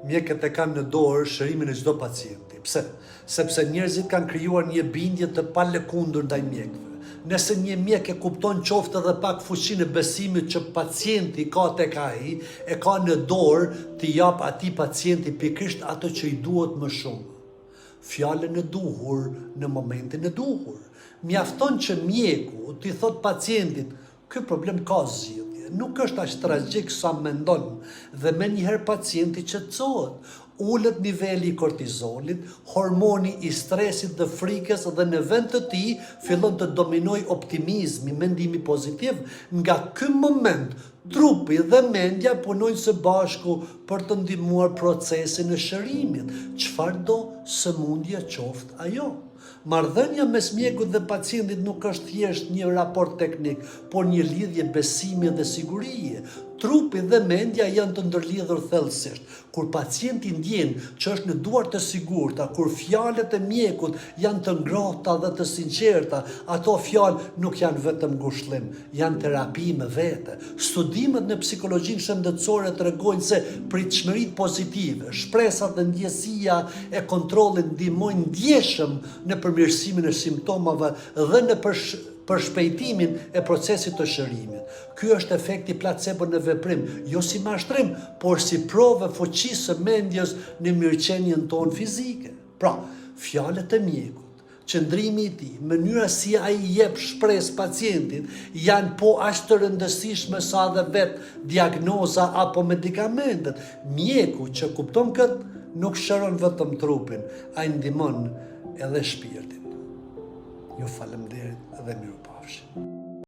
mjekët e kanë në dorë shërimin e çdo pacienti. Pse? Sepse njerëzit kanë krijuar një bindje të palëkundur ndaj mjekëve. Nëse një mjek e kupton qoftë edhe pak fuqinë e besimit që pacienti ka tek ai, e ka në dorë të jap atij pacienti pikërisht ato që i duhet më shumë. Fjalën e duhur në momentin e duhur. Mjafton që mjeku t'i thot pacientit, ky problem ka zgjidhje, nuk është aq tragjik sa mendon, dhe menjëherë pacienti qetësohet. Ullet niveli i kortizolit, hormoni i stresit dhe frikës, dhe në vend të tij fillon të dominoj optimizmi, mendimi pozitiv. Nga ky moment trupi dhe mendja punojnë së bashku për të ndihmuar procesin e shërimit, çfarëdo sëmundje qoftë ajo. Marrëdhënia mes mjekut dhe pacientit nuk është thjesht një raport teknik, por një lidhje besimi dhe sigurie. Trupi dhe mendja janë të ndërlidhur thellësisht. Kur pacienti ndjen që është në duar të sigurta, kur fjalët e mjekut janë të ngrohta dhe të sinqerta, ato fjalë nuk janë vetëm ngushëllim, janë terapi me vete. Studimet në psikologjinë shëndetësore tregojnë se pritshmëritë pozitive, shpresat dhe ndjesia e kontrollit ndihmojnë ndjeshëm në përmirësimin e simptomave dhe në përshpejtimin e procesit të shërimit. Ky është efekti placebo në veprim, jo si mashtrim, por si provë fuqisë së mendjes në mirëqenien tonë fizike. Pra, fjalët e mjekut, qëndrimi i tij, mënyra si ai jep shpresë pacientit, janë po aq të rëndësishme sa edhe vetë diagnoza apo medikamentet. Mjeku që kupton këtë nuk shëron vetëm trupin, ai ndihmon edhe shpirtin. Ju falemnderit dhe mirupafshim.